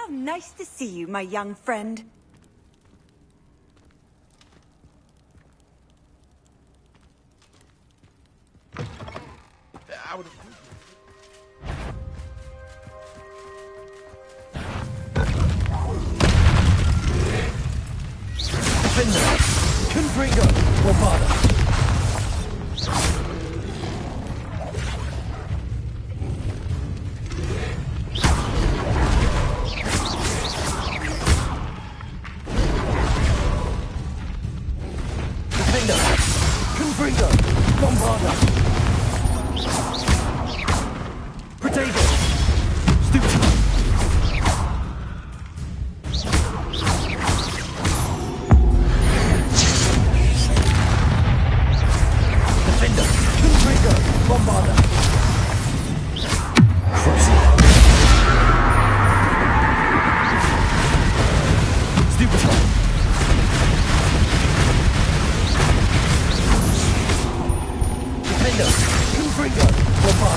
How nice to see you, my young friend. I would have... Defender! Confringo! Bombarda! Defender! Confringo! Bombarda! Protego! Stupid! Defender! Confringo! Bombarda! Stupid! Defender! Confringo! Bombarda!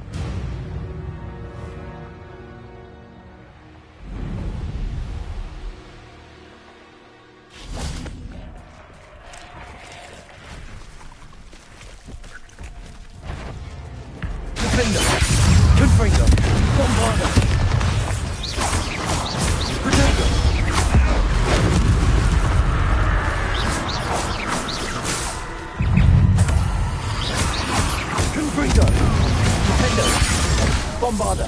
Protego! Defender! Confringo! Bombarda! Protego! Confringo! Defender! Bombarda!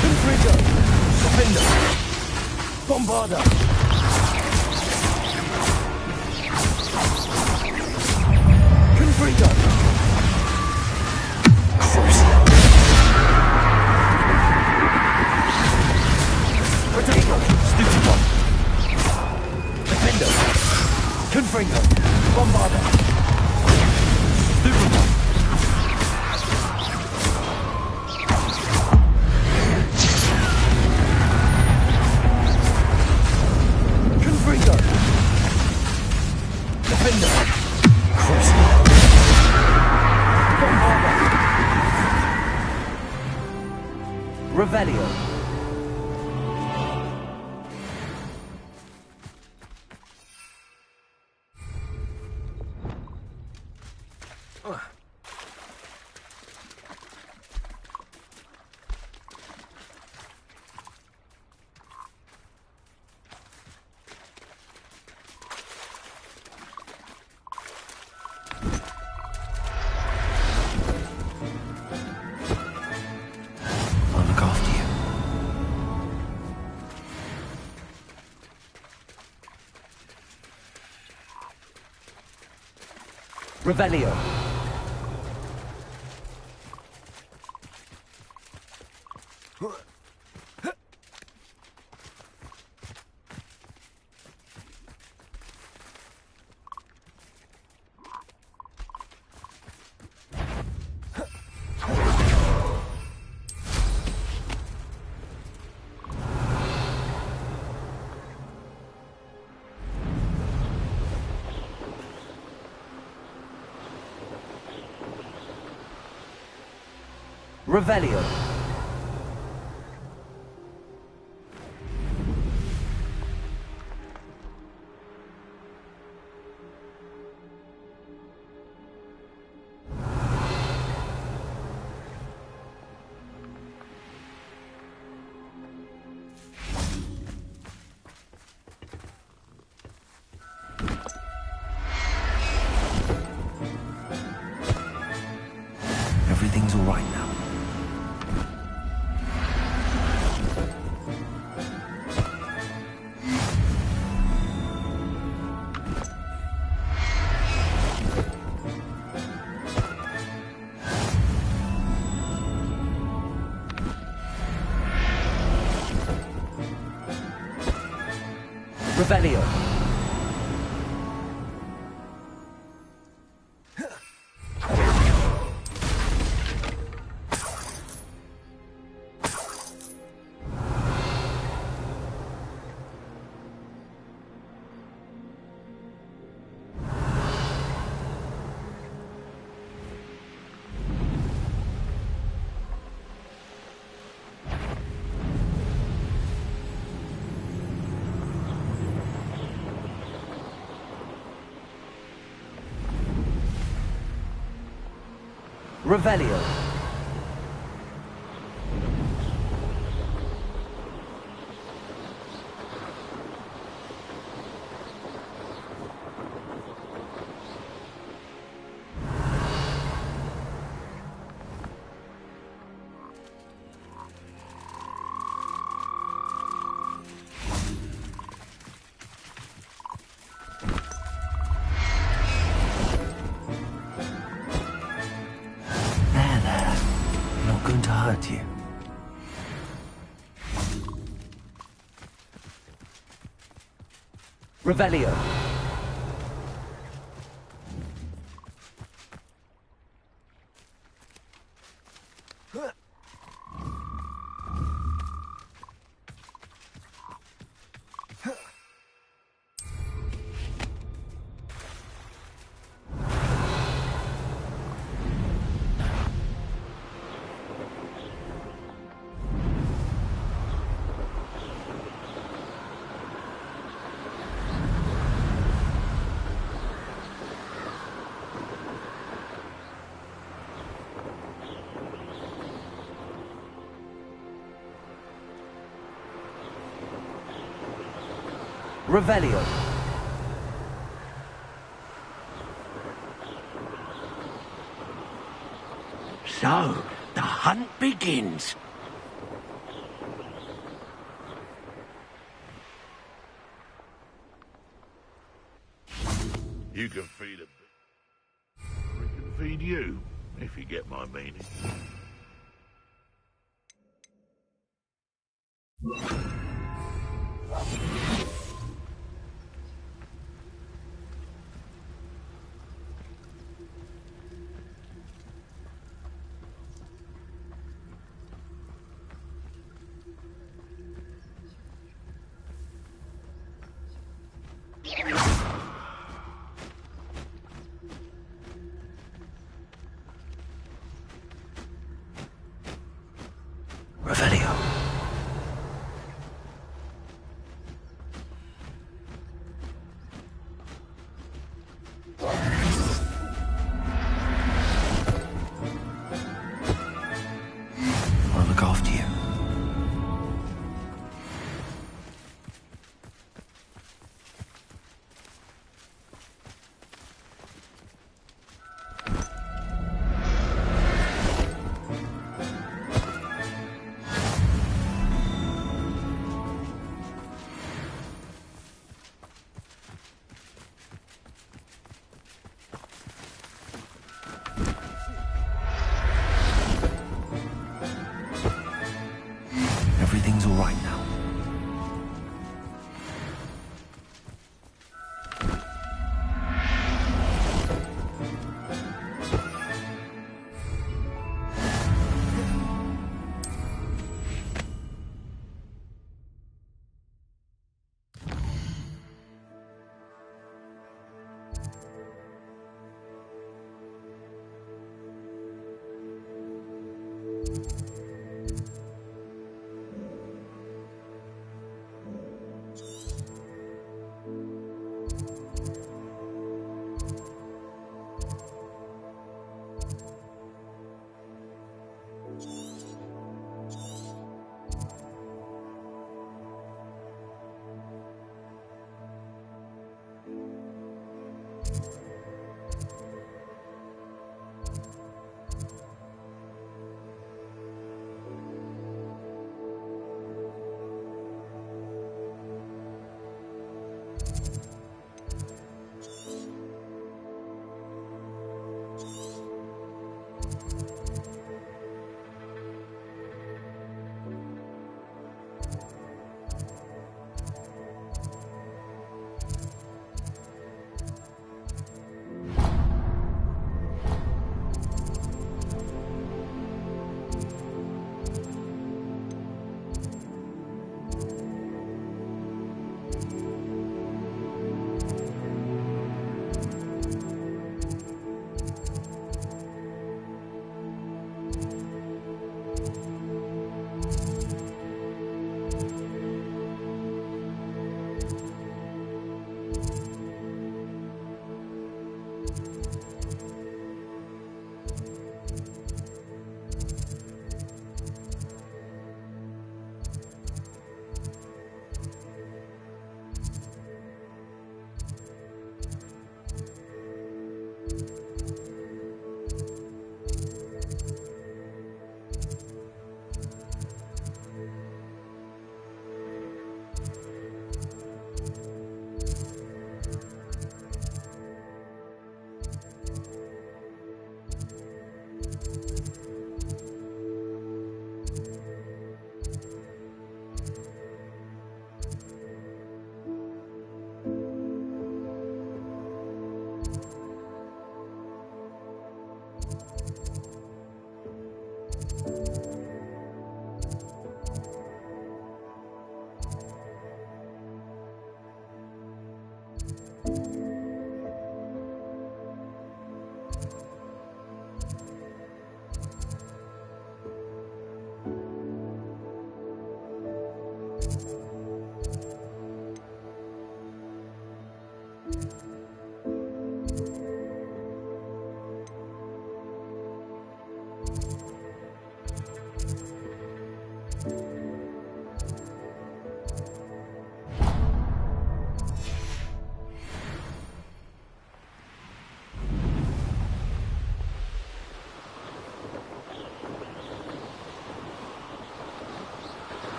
Confringo! Defender! Bombarda! Confringo! Protego! Stupid one! Defender! Confringo! Bombarda! Stupid one! Confringo! Defender! Bombarda! Revelio! I'll look after you. Revelio. Revelio. Everything's all right now. Revelio. Revelio. Going to hurt you. Revelio. Revelio. So, the hunt begins. You can feed a bit. We can feed you, if you get my meaning. Revelio. I'll look after you. Everything's all right now.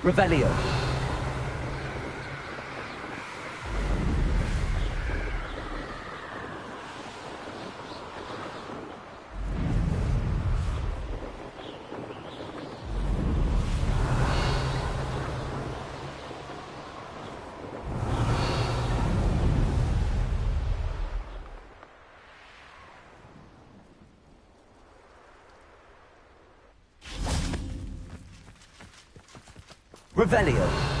Revelio. Revelio.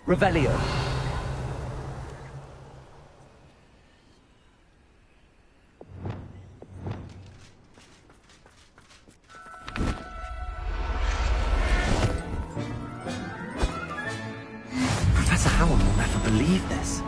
Revelio. Professor Howard will never believe this.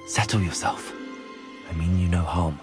Settle yourself. I mean you no harm.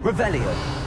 Revelio.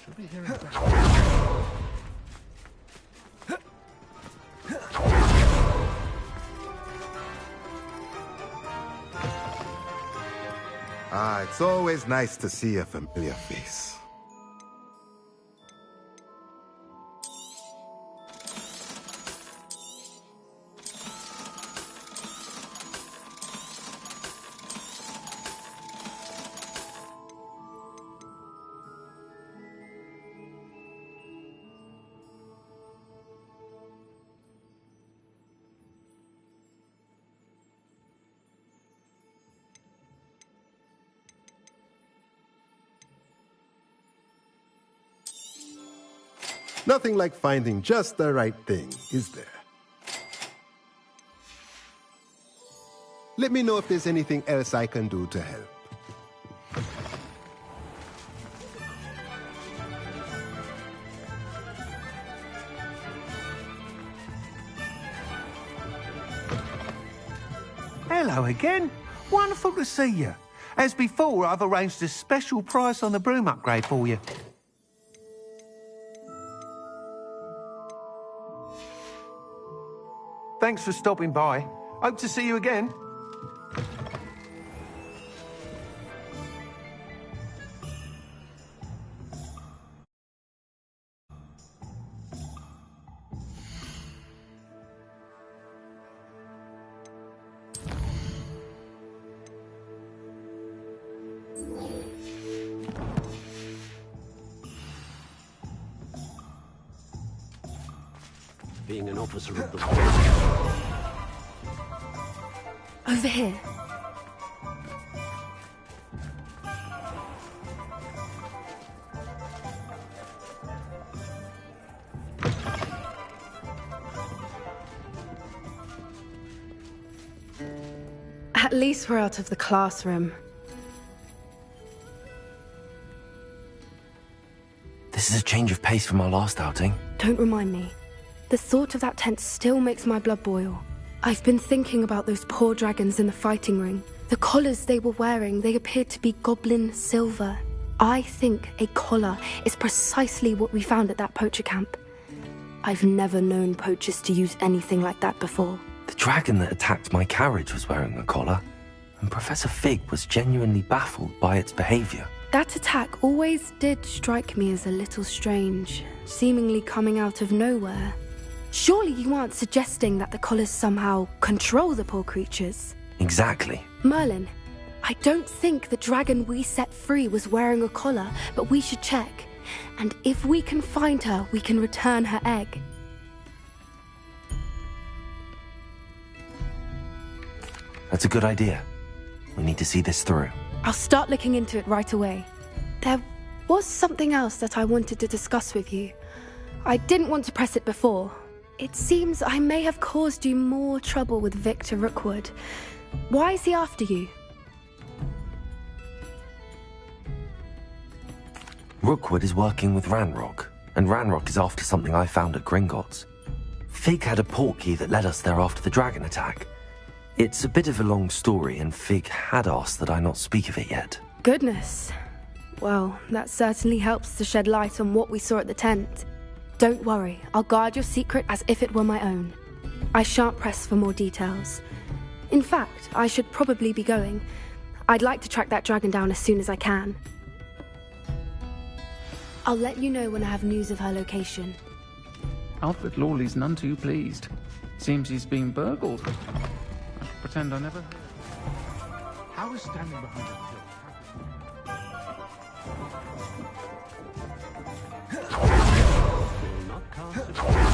Should be hearing back. Ah, it's always nice to see a familiar face. Nothing like finding just the right thing, is there? Let me know if there's anything else I can do to help. Hello again. Wonderful to see you. As before, I've arranged a special price on the broom upgrade for you. Thanks for stopping by. Hope to see you again. Being an officer of the force. Over here. At least we're out of the classroom. This is a change of pace from our last outing. Don't remind me. The thought of that tent still makes my blood boil. I've been thinking about those poor dragons in the fighting ring. The collars they were wearing, they appeared to be goblin silver. I think a collar is precisely what we found at that poacher camp. I've never known poachers to use anything like that before. The dragon that attacked my carriage was wearing a collar, and Professor Fig was genuinely baffled by its behavior. That attack always did strike me as a little strange, seemingly coming out of nowhere. Surely you aren't suggesting that the collars somehow control the poor creatures? Exactly. Merlin, I don't think the dragon we set free was wearing a collar, but we should check. And if we can find her, we can return her egg. That's a good idea. We need to see this through. I'll start looking into it right away. There was something else that I wanted to discuss with you. I didn't want to press it before. It seems I may have caused you more trouble with Victor Rookwood. Why is he after you? Rookwood is working with Ranrock, and Ranrock is after something I found at Gringotts. Fig had a portkey that led us there after the dragon attack. It's a bit of a long story, and Fig had asked that I not speak of it yet. Goodness. Well, that certainly helps to shed light on what we saw at the tent. Don't worry, I'll guard your secret as if it were my own. I shan't press for more details. In fact, I should probably be going. I'd like to track that dragon down as soon as I can. I'll let you know when I have news of her location. Alfred Lawley's none too pleased. Seems he's been burgled. I should pretend I never heard. How is standing behind the Will not cast a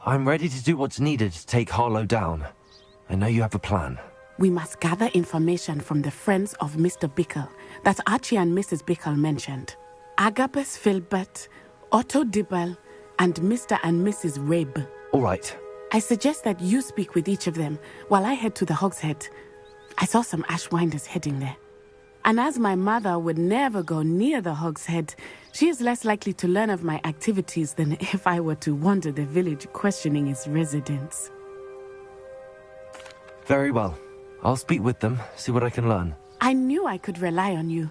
I'm ready to do what's needed to take Harlow down. I know you have a plan. We must gather information from the friends of Mr. Bickle that Archie and Mrs. Bickle mentioned. Agabus Filbert, Otto Dibble, and Mr. and Mrs. Rabe. All right. I suggest that you speak with each of them while I head to the Hogshead. I saw some Ashwinders heading there. And as my mother would never go near the Hogshead, she is less likely to learn of my activities than if I were to wander the village questioning its residents. Very well. I'll speak with them, see what I can learn. I knew I could rely on you.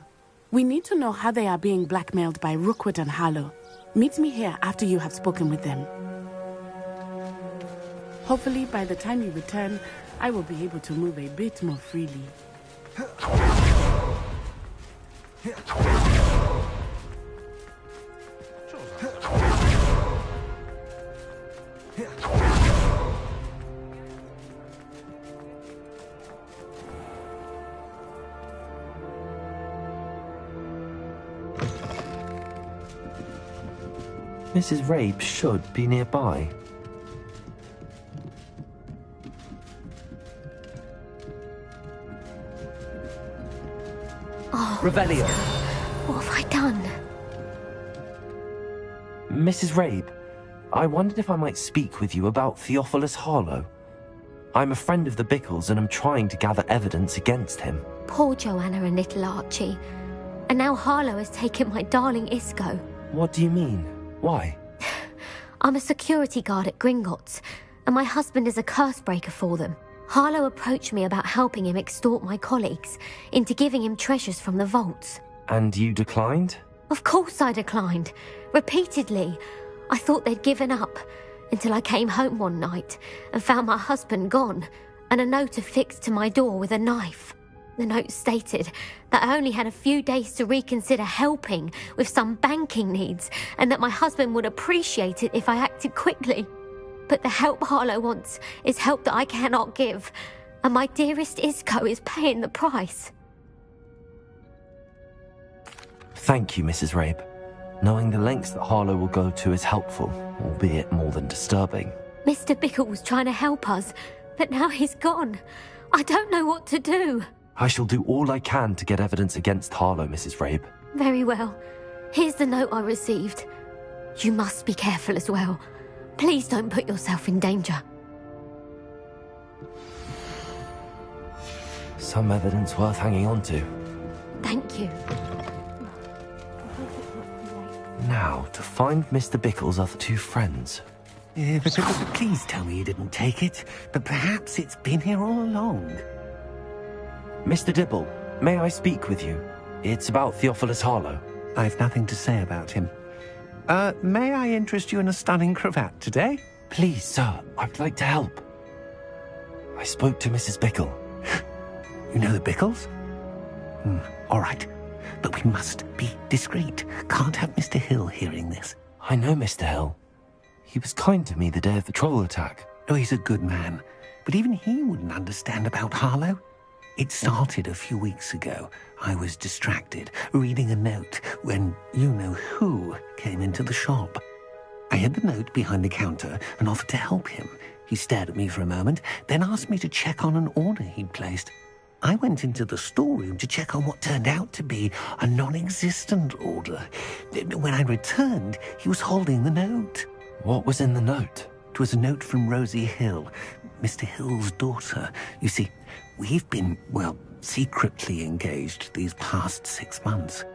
We need to know how they are being blackmailed by Rookwood and Harlow. Meet me here after you have spoken with them. Hopefully, by the time you return, I will be able to move a bit more freely. Mrs. Rabe should be nearby. Oh, Revelio. what have I done? Mrs. Rabe, I wondered if I might speak with you about Theophilus Harlow. I'm a friend of the Bickles and I'm trying to gather evidence against him. Poor Joanna and little Archie. And now Harlow has taken my darling Isco. What do you mean? Why? I'm a security guard at Gringotts, and my husband is a curse breaker for them. Harlow approached me about helping him extort my colleagues into giving him treasures from the vaults. And you declined? Of course I declined. Repeatedly. I thought they'd given up, until I came home one night and found my husband gone, and a note affixed to my door with a knife. The note stated that I only had a few days to reconsider helping with some banking needs, and that my husband would appreciate it if I acted quickly. But the help Harlow wants is help that I cannot give, and my dearest Isco is paying the price. Thank you, Mrs. Rabe. Knowing the lengths that Harlow will go to is helpful, albeit more than disturbing. Mr. Bickle was trying to help us, but now he's gone. I don't know what to do. I shall do all I can to get evidence against Harlow, Mrs. Rabe. Very well. Here's the note I received. You must be careful as well. Please don't put yourself in danger. Some evidence worth hanging on to. Thank you. Now, to find Mr. Bickle's other two friends. Please tell me you didn't take it, but perhaps it's been here all along. Mr. Dibble, may I speak with you? It's about Theophilus Harlow. I've nothing to say about him. May I interest you in a stunning cravat today? Please, sir, I'd like to help. I spoke to Mrs. Bickle. You know the Bickles? All right, but we must be discreet. Can't have Mr. Hill hearing this. I know Mr. Hill. He was kind to me the day of the troll attack. Oh, he's a good man, but even he wouldn't understand about Harlow. It started a few weeks ago. I was distracted, reading a note, when you-know-who came into the shop. I hid the note behind the counter and offered to help him. He stared at me for a moment, then asked me to check on an order he'd placed. I went into the storeroom to check on what turned out to be a non-existent order. When I returned, he was holding the note. What was in the note? It was a note from Rosie Hill, Mr. Hill's daughter. You see, we've been, secretly engaged these past 6 months.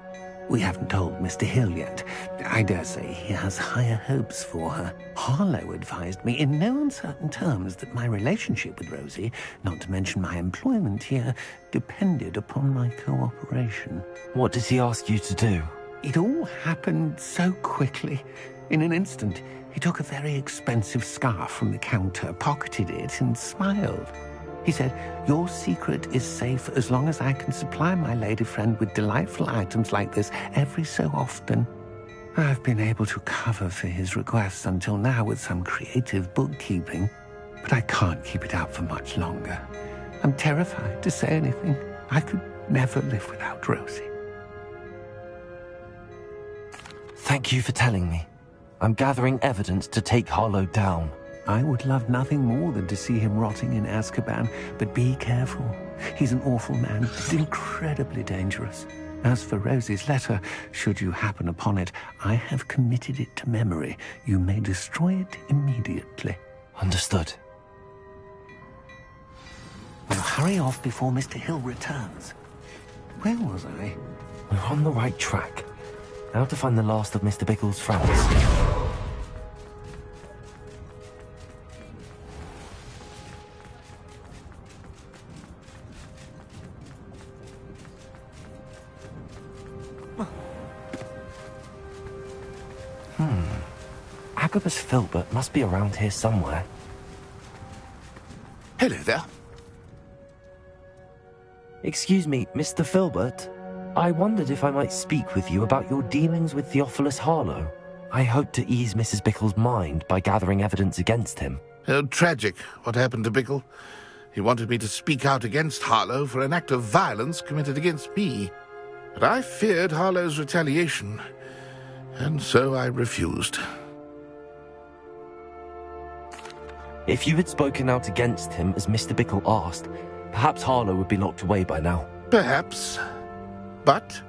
We haven't told Mr. Hill yet. I dare say he has higher hopes for her. Harlow advised me in no uncertain terms that my relationship with Rosie, not to mention my employment here, depended upon my cooperation. What did he ask you to do? It all happened so quickly. In an instant, he took a very expensive scarf from the counter, pocketed it, and smiled. He said, "Your secret is safe as long as I can supply my lady friend with delightful items like this every so often." I've been able to cover for his requests until now with some creative bookkeeping, but I can't keep it out for much longer. I'm terrified to say anything. I could never live without Rosie. Thank you for telling me. I'm gathering evidence to take Harlow down. I would love nothing more than to see him rotting in Azkaban, but be careful. He's an awful man, incredibly dangerous. As for Rosie's letter, should you happen upon it, I have committed it to memory. You may destroy it immediately. Understood. Now hurry off before Mr. Hill returns. Where was I? We're on the right track. Now to find the last of Mr. Bickle's friends. Agabus Filbert must be around here somewhere. Hello there. Excuse me, Mr. Filbert. I wondered if I might speak with you about your dealings with Theophilus Harlow. I hope to ease Mrs. Bickle's mind by gathering evidence against him. Tragic, what happened to Bickle. He wanted me to speak out against Harlow for an act of violence committed against me. But I feared Harlow's retaliation, and so I refused. If you had spoken out against him as Mr. Bickle asked, perhaps Harlow would be locked away by now. Perhaps. But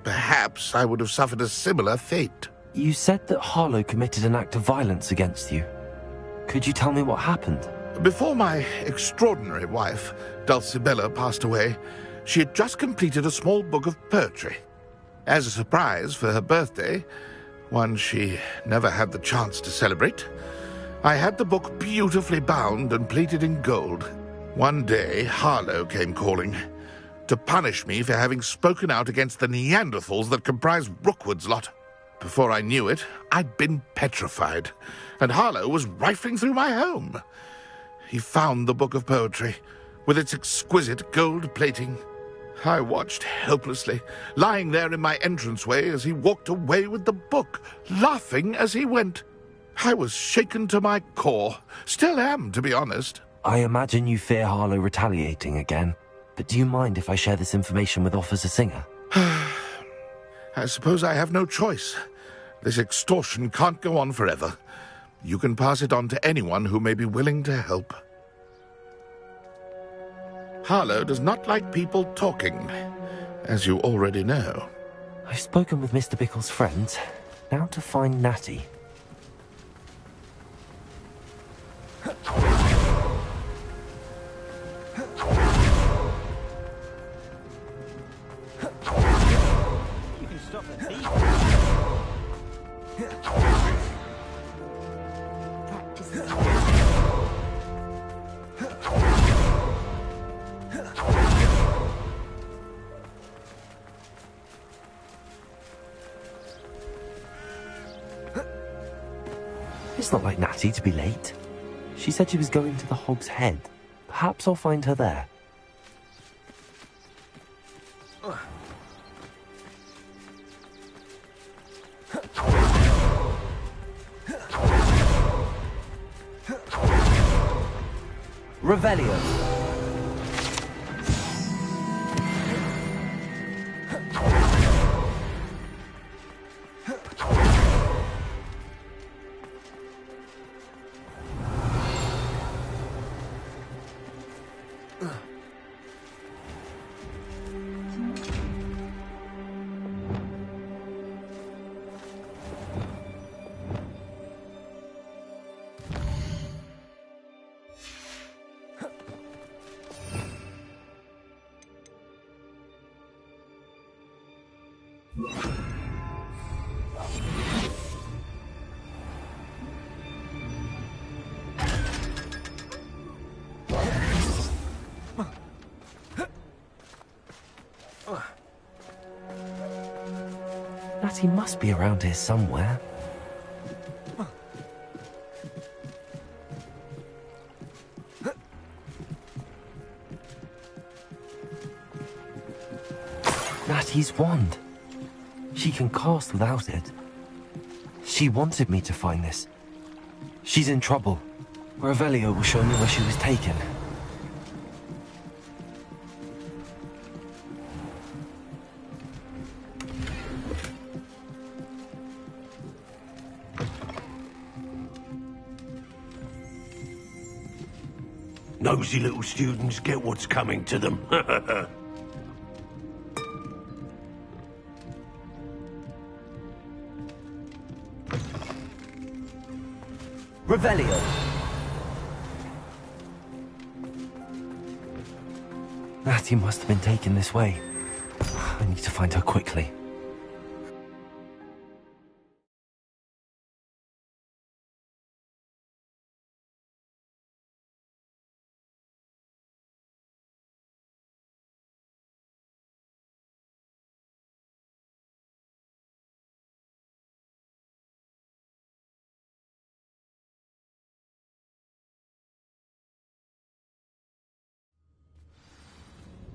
perhaps I would have suffered a similar fate. You said that Harlow committed an act of violence against you. Could you tell me what happened? Before my extraordinary wife, Dulcibella, passed away, she had just completed a small book of poetry. As a surprise for her birthday, one she never had the chance to celebrate, I had the book beautifully bound and plated in gold. One day, Harlow came calling to punish me for having spoken out against the Neanderthals that comprise Rookwood's lot. Before I knew it, I'd been petrified, and Harlow was rifling through my home. He found the book of poetry, with its exquisite gold plating. I watched helplessly, lying there in my entranceway as he walked away with the book, laughing as he went. I was shaken to my core. Still am, to be honest. I imagine you fear Harlow retaliating again, but do you mind if I share this information with Officer Singer? I suppose I have no choice. This extortion can't go on forever. You can pass it on to anyone who may be willing to help. Harlow does not like people talking, as you already know. I've spoken with Mr. Bickle's friends. Now to find Natty. It's not like Natty to be late. She said she was going to the Hog's Head. Perhaps I'll find her there. Revelio. Natty must be around here somewhere. Natty's wand. She can cast without it. She wanted me to find this. She's in trouble. Revelio will show me where she was taken. Nosy little students get what's coming to them. Revelio. Natty must have been taken this way. I need to find her quickly.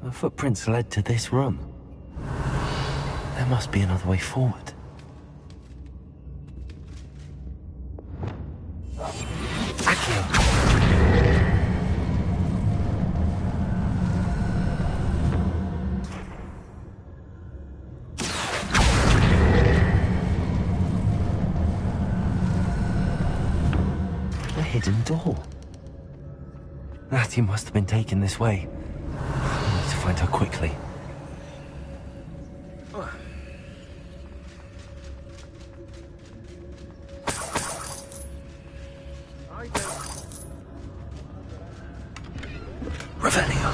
The footprints led to this room. There must be another way forward. Accio! A hidden door. Natty must have been taken this way. Find her quickly. Revelio.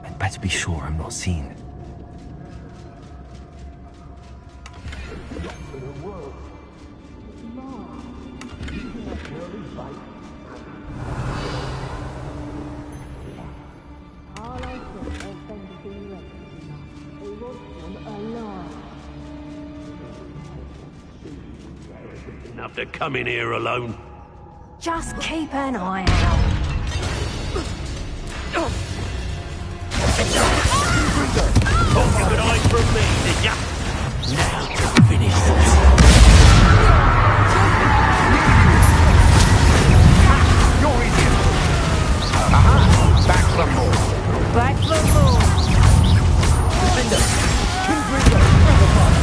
I'd better be sure I'm not seen. Enough to come in here alone. Just keep an eye out. Thought you could hide from me, did ya? Now, finish this. You're idiot! Aha! Back some more! Back for more. Defender! Kingbringer! Grab a part!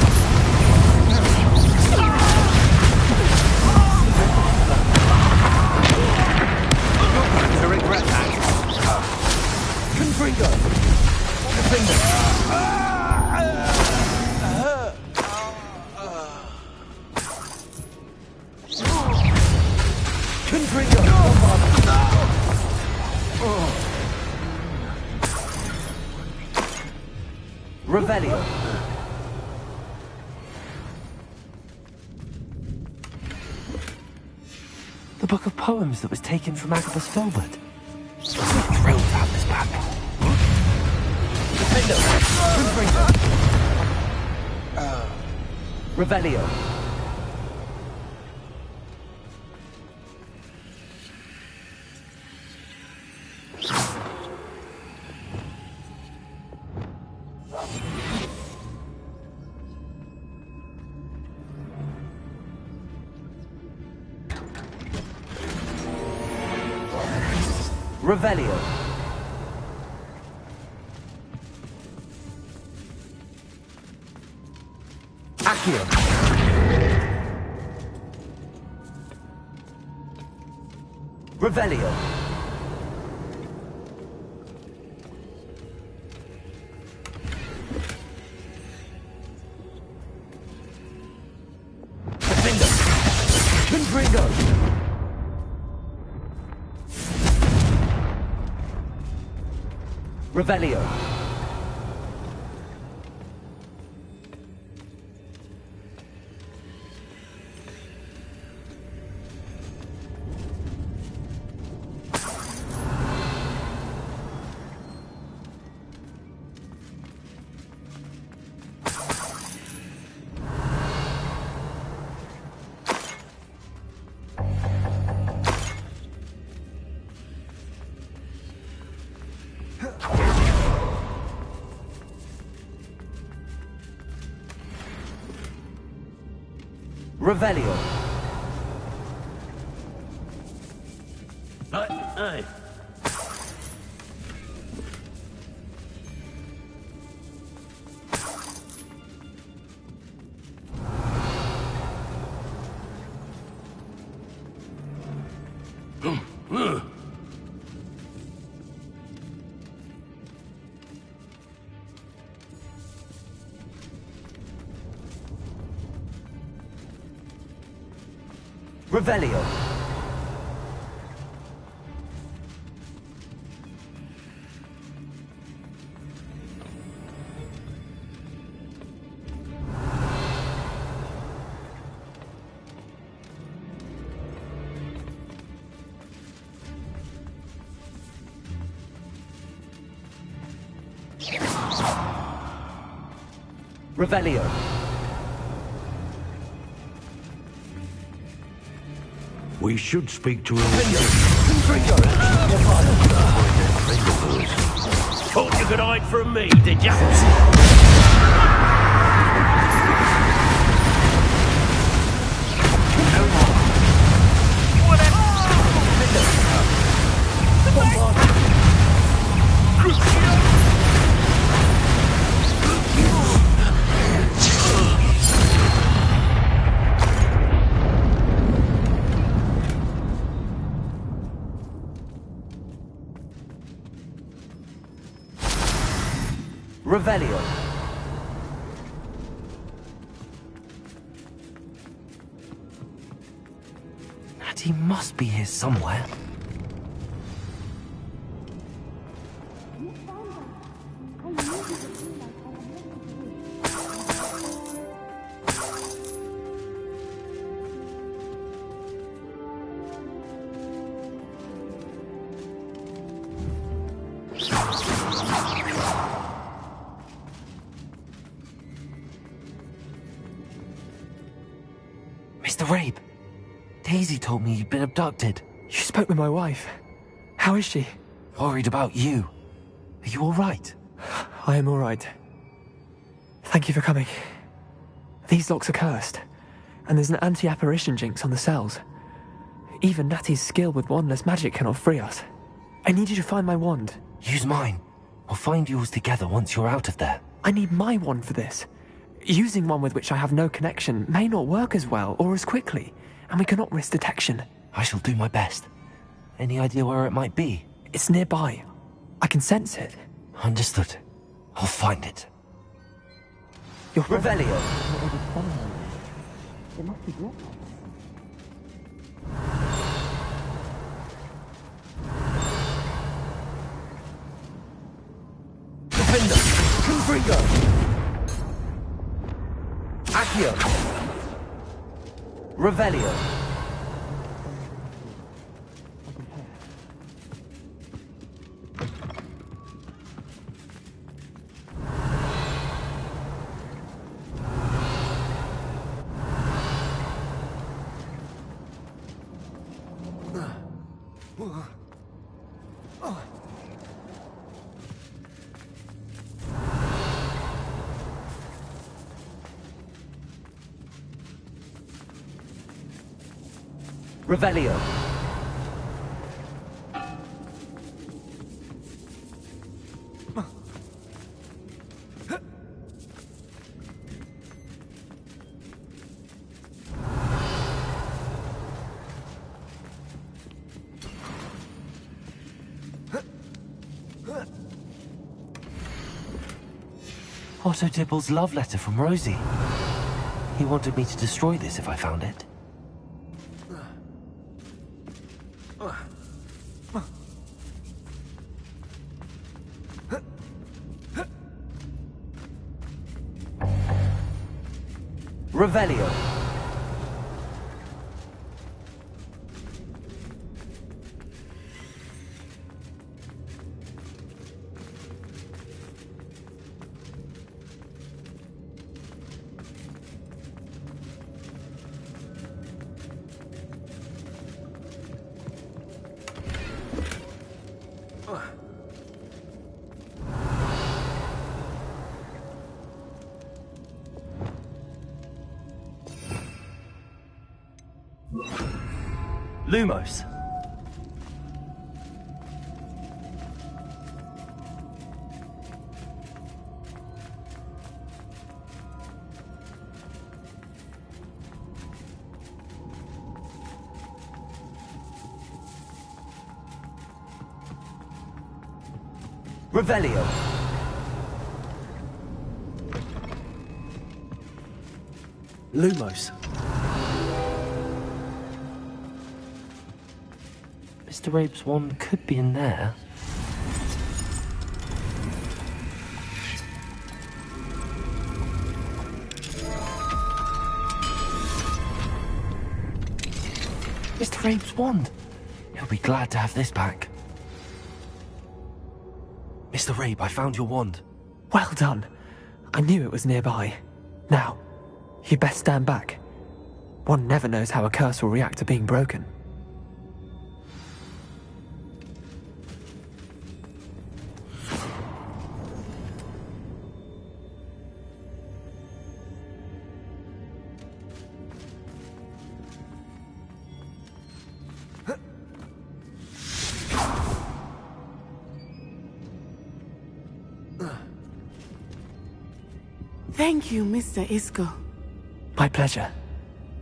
You're going to regret that. Kingbringer! Defender! Revelio. The book of poems that was taken from Agabus Filbert. I'm thrilled to have this back. Defender! Kingbringer! Revelio. Revelio. Accio. Revelio. Defender. Confringo. Revelio. Revelio. Aye. Revelio. Revelio. We should speak to him. Thought you could hide from me, did ya? Revelio. Natty must be here somewhere. Mr. Rabe, Daisy told me you'd been abducted. You spoke with my wife. How is she? Worried about you. Are you all right? I am all right. Thank you for coming. These locks are cursed, and there's an anti-apparition jinx on the cells. Even Natty's skill with wandless magic cannot free us. I need you to find my wand. Use mine. We'll find yours together once you're out of there. I need my wand for this. Using one with which I have no connection may not work as well or as quickly, and we cannot risk detection. I shall do my best. Any idea where it might be? It's nearby. I can sense it. Understood. I'll find it. Your Revelio. It must be good. Defender. Confringo. Accio. Revelio. Revelio. Otto Dibble's love letter from Rosie. He wanted me to destroy this if I found it. Revelio. Lumos. Revelio. Lumos. Mr. Rabe's wand could be in there. Mr. Rabe's wand! He'll be glad to have this back. Mr. Rabe, I found your wand. Well done. I knew it was nearby. Now, you best stand back. One never knows how a curse will react to being broken. Thank you, Mr. Isco. My pleasure.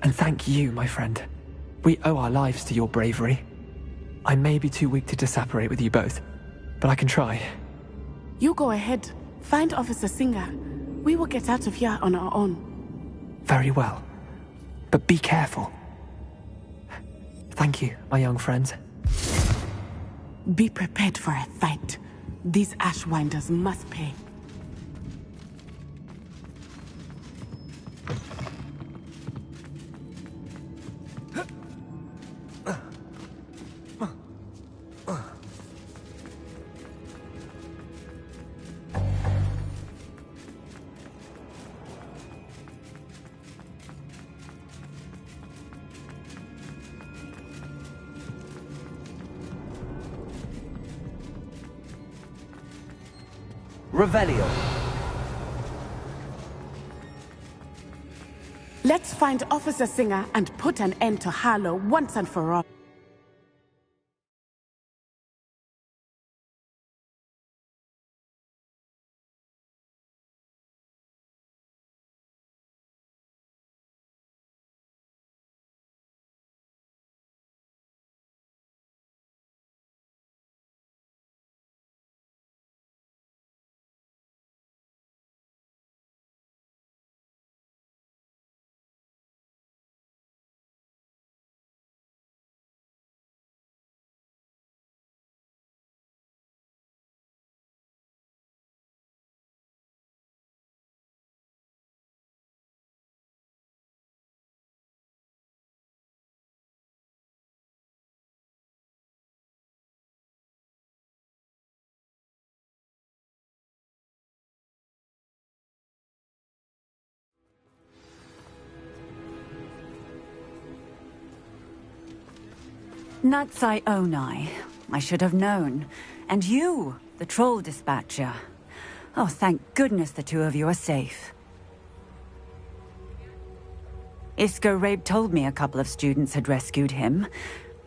And thank you, my friend. We owe our lives to your bravery. I may be too weak to disapparate with you both, but I can try. You go ahead. Find Officer Singer. We will get out of here on our own. Very well. But be careful. Thank you, my young friends. Be prepared for a fight. These Ashwinders must pay. Revelio. Let's find Officer Singer and put an end to Harlow once and for all. Natsai Onai. I should have known. And you, the troll dispatcher. Oh, thank goodness the two of you are safe. Isco Rabe told me a couple of students had rescued him.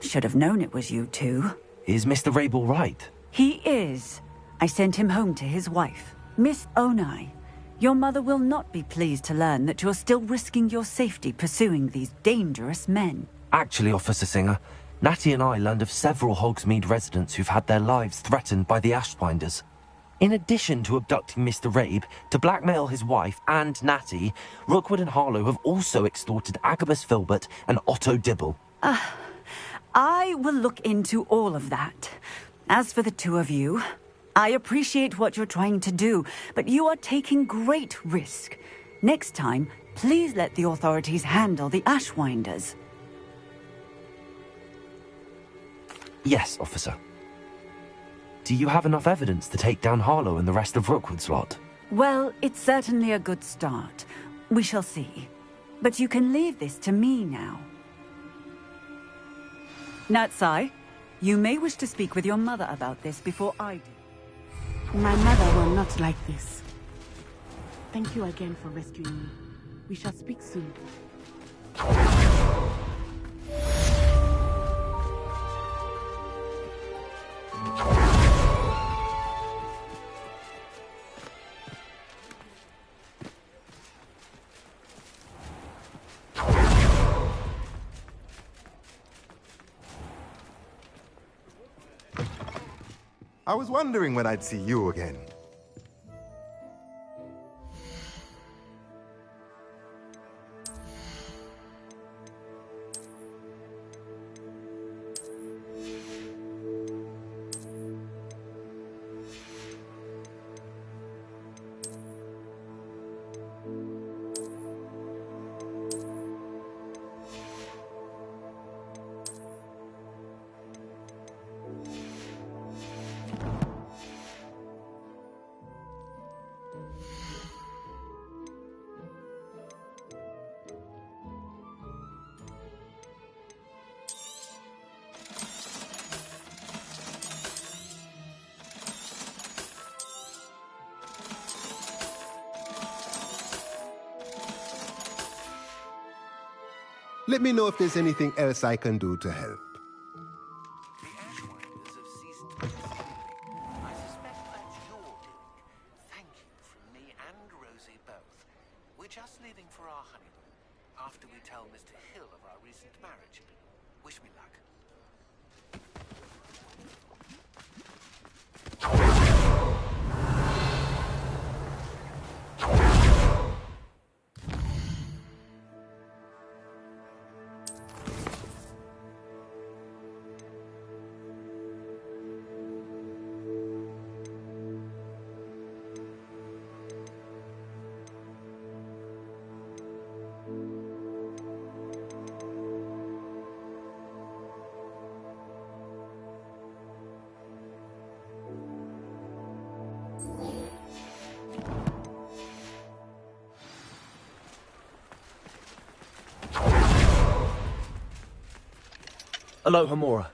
Should have known it was you two. Is Mr. Rabe all right? He is. I sent him home to his wife, Miss Onai. Your mother will not be pleased to learn that you're still risking your safety pursuing these dangerous men. Actually, Officer Singer, Natty and I learned of several Hogsmeade residents who've had their lives threatened by the Ashwinders. In addition to abducting Mr. Rabe to blackmail his wife and Natty, Rookwood and Harlow have also extorted Agabus Filbert and Otto Dibble. I will look into all of that. As for the two of you, I appreciate what you're trying to do, but you are taking great risk. Next time, please let the authorities handle the Ashwinders. Yes, officer. Do you have enough evidence to take down Harlow and the rest of Rookwood's lot? Well, it's certainly a good start. We shall see. But you can leave this to me now. Natsai, you may wish to speak with your mother about this before I do. My mother will not like this. Thank you again for rescuing me. We shall speak soon. I was wondering when I'd see you again. Let me know if there's anything else I can do to help. The Ashwinders have ceased to be I suspect that's your doing. Thank you from me and Rosie both. We're just leaving for our honeymoon, after we tell Mr. Hill of our recent marriage. Wish me luck. Hello, Hamura.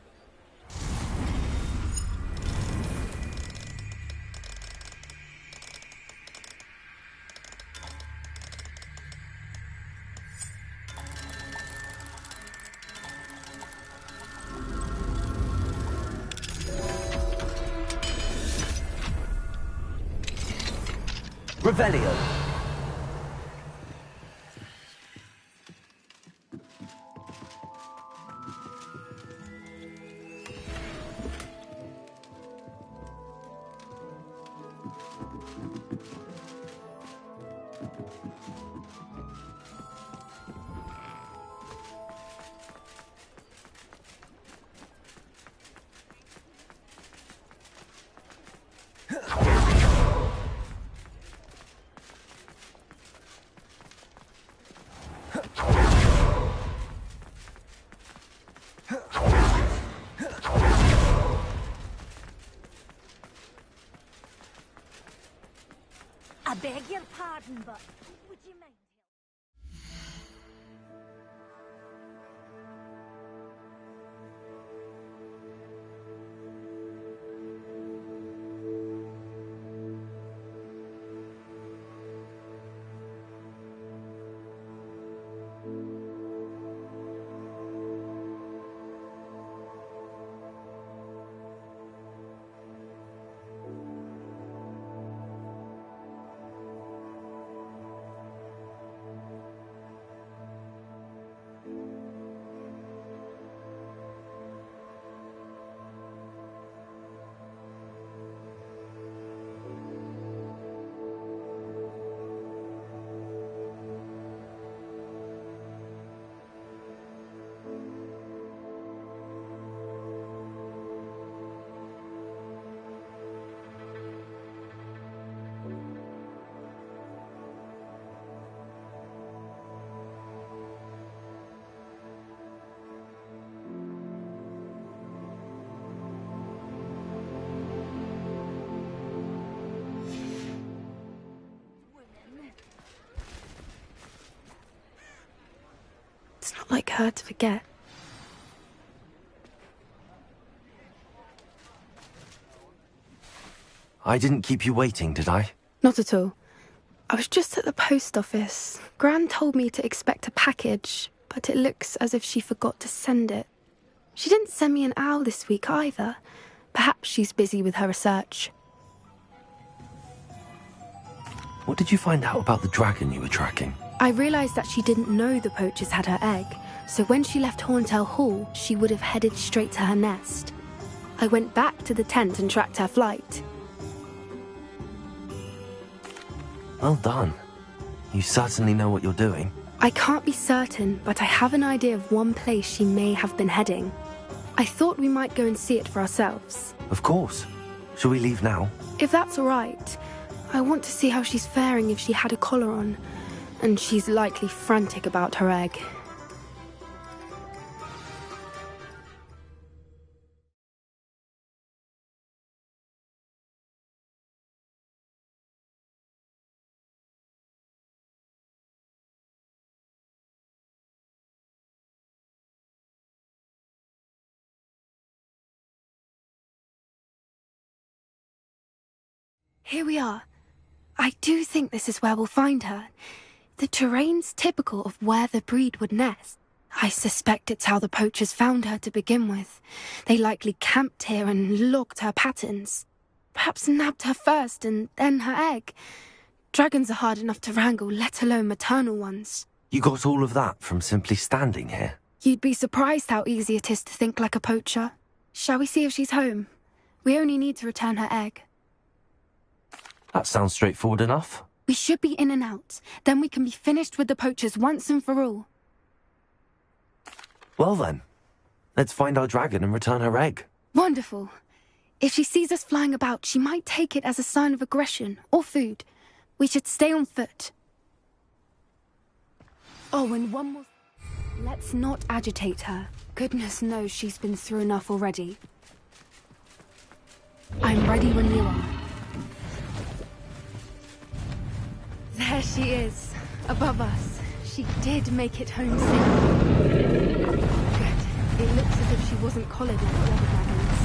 Revelio. I beg your pardon, but would you mind? not like her to forget. I didn't keep you waiting, did I? Not at all. I was just at the post office. Gran told me to expect a package, but it looks as if she forgot to send it. She didn't send me an owl this week either. Perhaps she's busy with her research. What did you find out about the dragon you were tracking? I realised that she didn't know the poachers had her egg, so when she left Horntail Hall, she would have headed straight to her nest. I went back to the tent and tracked her flight. Well done. You certainly know what you're doing. I can't be certain, but I have an idea of one place she may have been heading. I thought we might go and see it for ourselves. Of course. Shall we leave now? If that's all right. I want to see how she's faring if she had a collar on, and she's likely frantic about her egg. Here we are. I do think this is where we'll find her. The terrain's typical of where the breed would nest. I suspect it's how the poachers found her to begin with. They likely camped here and logged her patterns. Perhaps nabbed her first and then her egg. Dragons are hard enough to wrangle, let alone maternal ones. You got all of that from simply standing here? You'd be surprised how easy it is to think like a poacher. Shall we see if she's home? We only need to return her egg. That sounds straightforward enough. We should be in and out. Then we can be finished with the poachers once and for all. Well then, let's find our dragon and return her egg. Wonderful. If she sees us flying about, she might take it as a sign of aggression or food. We should stay on foot. Oh, and one more... Let's not agitate her. Goodness knows she's been through enough already. I'm ready when you are. There she is, above us. She did make it home safe. Good. It looks as if she wasn't collared like the other dragons.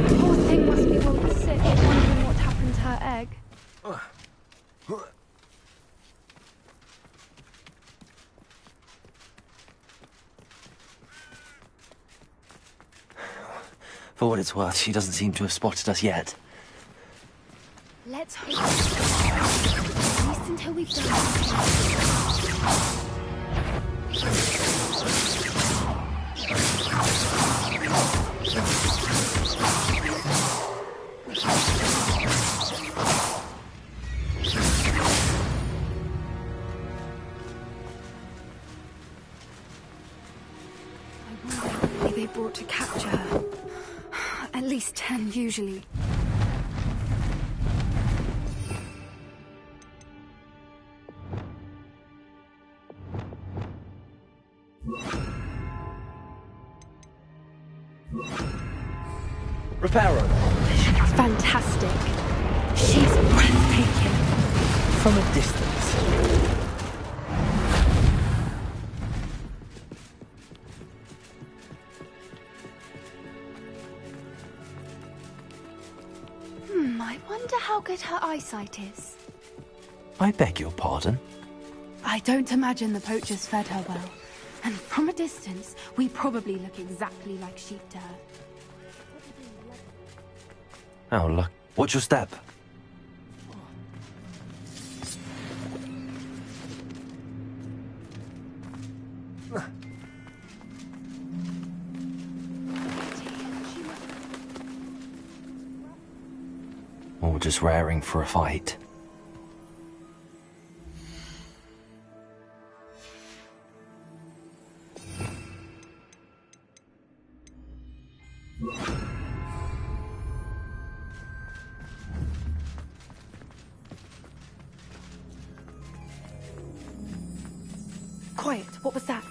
The poor thing must be well sick, wondering what happened to her egg. For what it's worth, she doesn't seem to have spotted us yet. Let's hope. At least until we've done I wonder how many they brought to capture her. At least 10, usually. Reparo. Fantastic. She's breathtaking. From a distance. I wonder how good her eyesight is. I beg your pardon? I don't imagine the poachers fed her well. And from a distance, we probably look exactly like sheep to her. Oh, look. Watch your step. Or just raring for a fight. Quiet, what was that?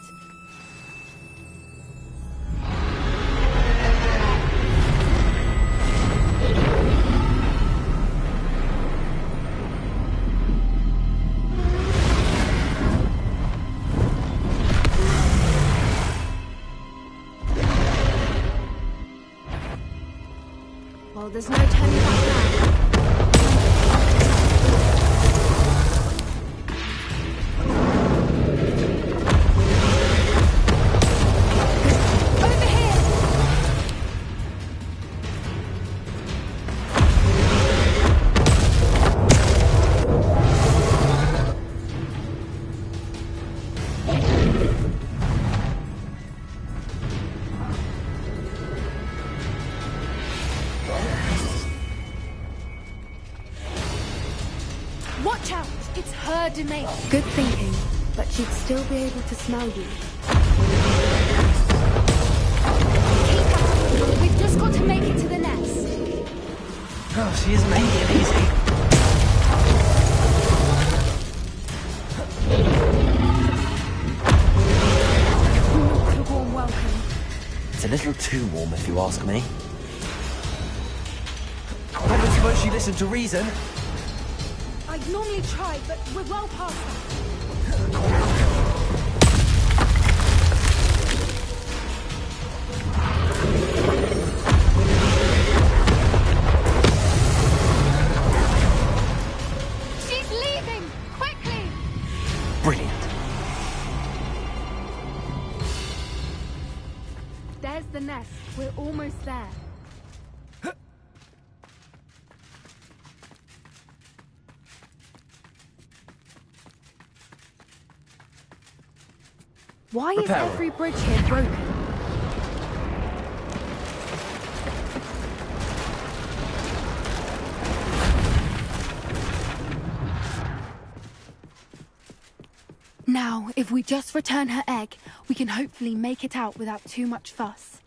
Well, there's no turning back now. Watch out! It's her domain. Good thinking, but she'd still be able to smell you. Keep up. We've just got to make it to the nest. Oh, she isn't making it easy. Not a warm welcome. It's a little too warm, if you ask me. I don't suppose she listened to reason. I'd normally try, but we're well past that. She's leaving! Quickly! Brilliant. There's the nest. We're almost there. Why is Repair. every bridge here broken? Now, if we just return her egg, we can hopefully make it out without too much fuss.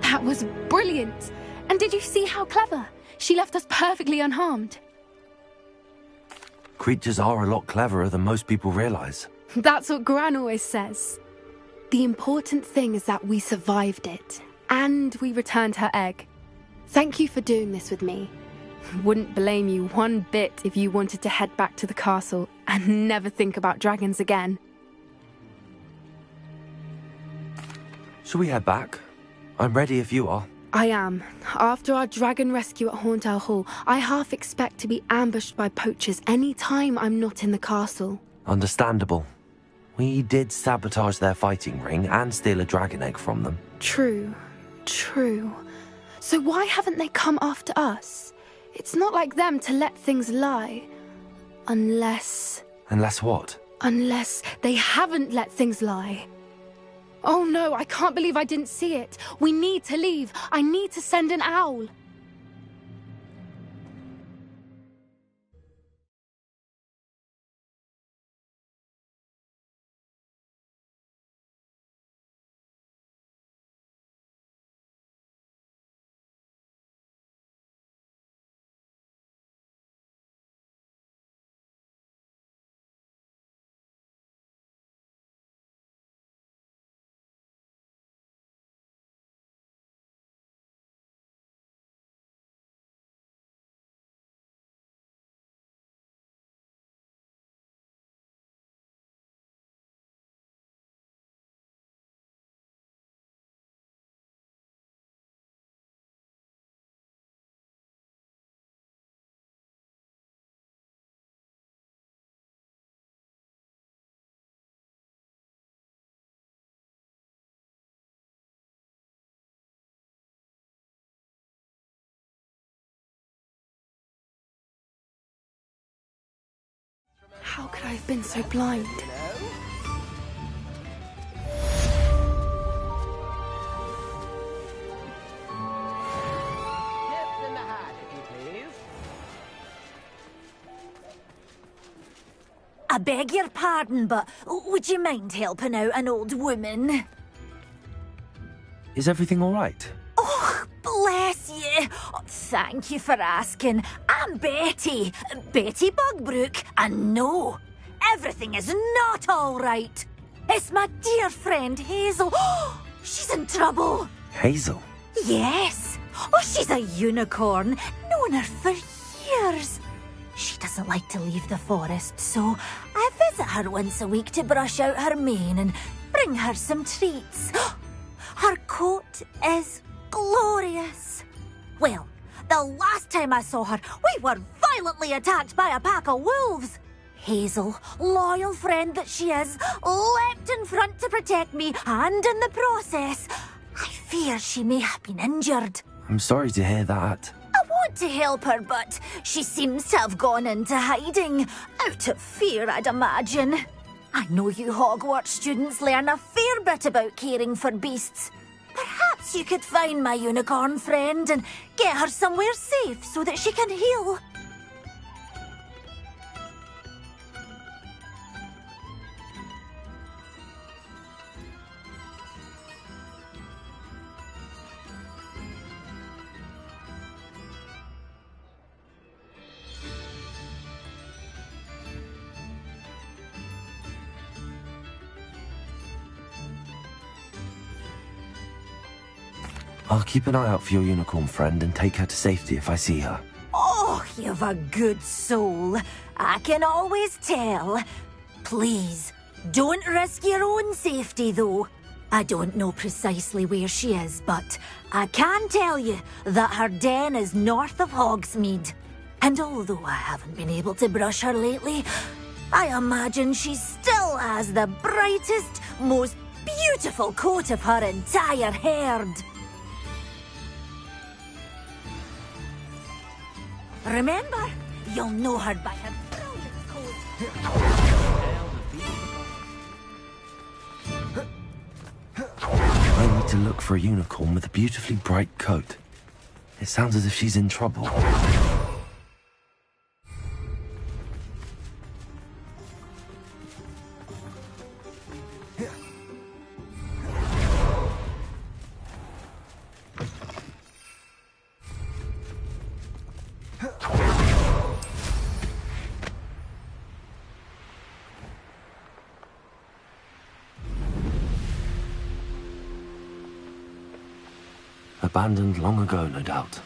That was brilliant! And did you see how clever? She left us perfectly unharmed. Creatures are a lot cleverer than most people realize. That's what Gran always says. The important thing is that we survived it, and we returned her egg. Thank you for doing this with me. Wouldn't blame you one bit if you wanted to head back to the castle and never think about dragons again. Shall we head back? I'm ready if you are. I am. After our dragon rescue at Hauntel Hall, I half expect to be ambushed by poachers any time I'm not in the castle. Understandable. We did sabotage their fighting ring and steal a dragon egg from them. True. So why haven't they come after us? It's not like them to let things lie. Unless what? Unless they haven't let things lie. Oh no, I can't believe I didn't see it. We need to leave. I need to send an owl. How could I have been so blind? I beg your pardon, but would you mind helping out an old woman? Is everything all right? Oh, bless you. Oh, thank you for asking. I'm Betty. Betty Bugbrook. And no, everything is not all right. It's my dear friend Hazel. Oh, she's in trouble. Hazel? Yes. Oh, she's a unicorn. Known her for years. She doesn't like to leave the forest, so I visit her once a week to brush out her mane and bring her some treats. Her coat is glorious. Well, the last time I saw her, we were violently attacked by a pack of wolves. Hazel, loyal friend that she is, leapt in front to protect me, and in the process, I fear she may have been injured. I'm sorry to hear that. I want to help her, but she seems to have gone into hiding. Out of fear, I'd imagine. I know you Hogwarts students learn a fair bit about caring for beasts. Perhaps you could find my unicorn friend and get her somewhere safe so that she can heal. I'll keep an eye out for your unicorn friend and take her to safety if I see her. Oh, you've a good soul. I can always tell. Please, don't risk your own safety, though. I don't know precisely where she is, but I can tell you that her den is north of Hogsmeade. And although I haven't been able to brush her lately, I imagine she still has the brightest, most beautiful coat of her entire herd. Remember, you'll know her by her brilliant coat. I need to look for a unicorn with a beautifully bright coat. It sounds as if she's in trouble. Abandoned long ago, no doubt.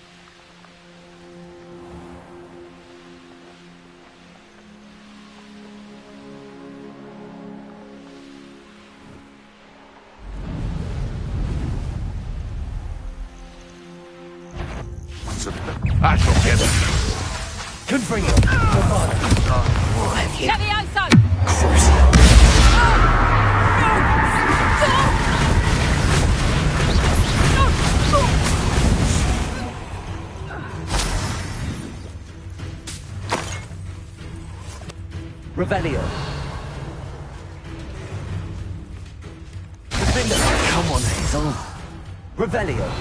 I shall get it. Confringo! Levioso! Revelio. Come on, Hazel. Revelio.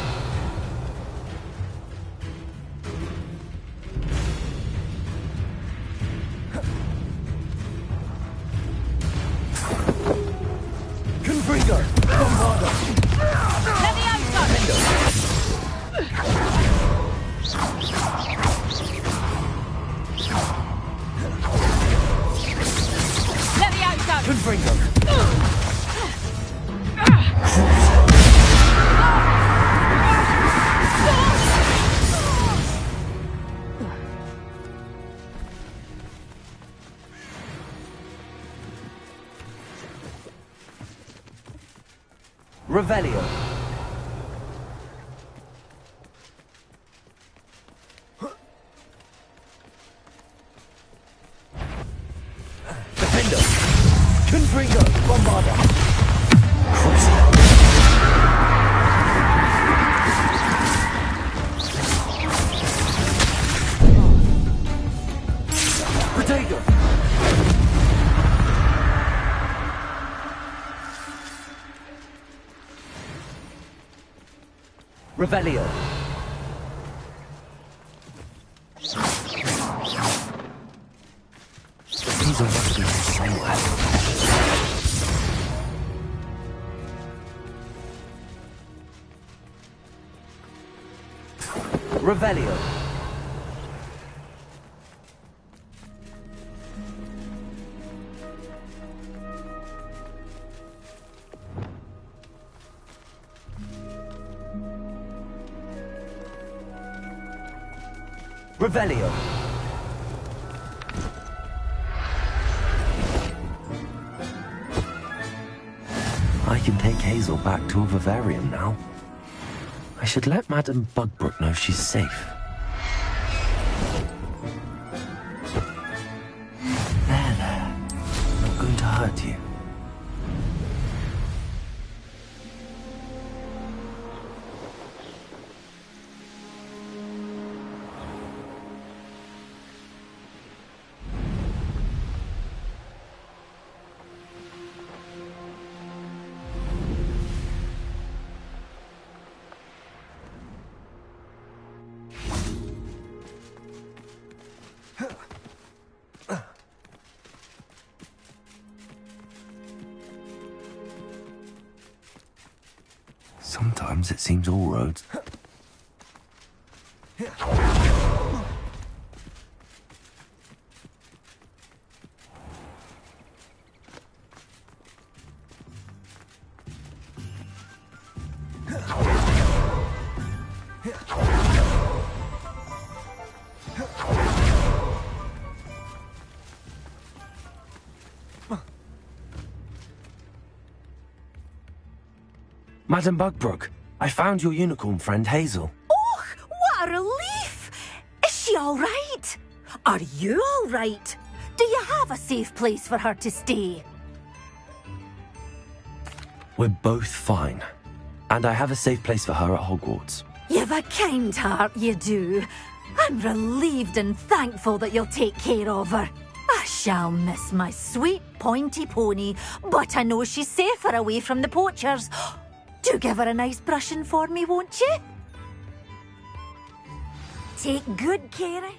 Confringo. Bombardo. Confringo. Revelio. Defendo. Confringo. Bombarda. Protego. Revelio. These are must be somewhere. Revelio. Revelio. I can take Hazel back to a vivarium now. I should let Madame Bugbrook know she's safe. There. I'm not going to hurt you. Sometimes it seems all roads. Madame Bugbrook, I found your unicorn friend Hazel. Oh, what a relief! Is she all right? Are you all right? Do you have a safe place for her to stay? We're both fine. And I have a safe place for her at Hogwarts. You've a kind heart, you do. I'm relieved and thankful that you'll take care of her. I shall miss my sweet pointy pony, but I know she's safer away from the poachers. Do give her a nice brushing for me, won't you? Take good care of.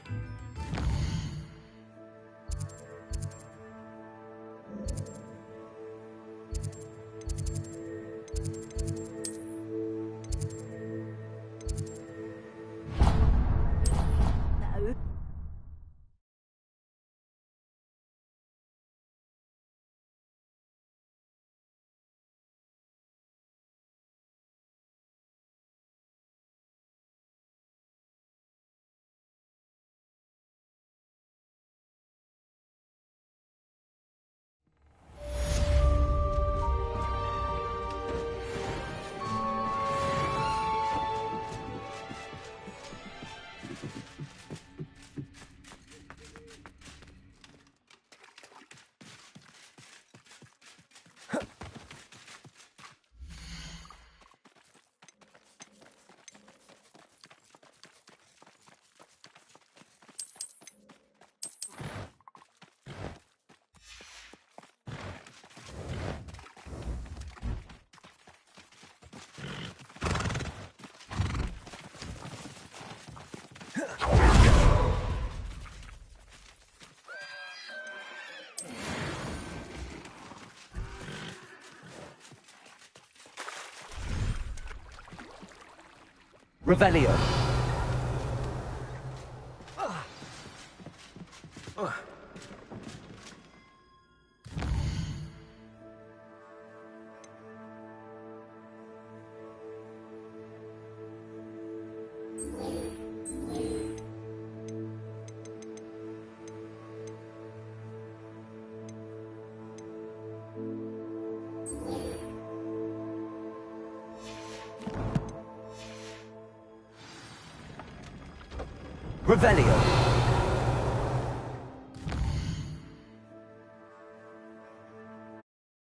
Revelio. Revelio.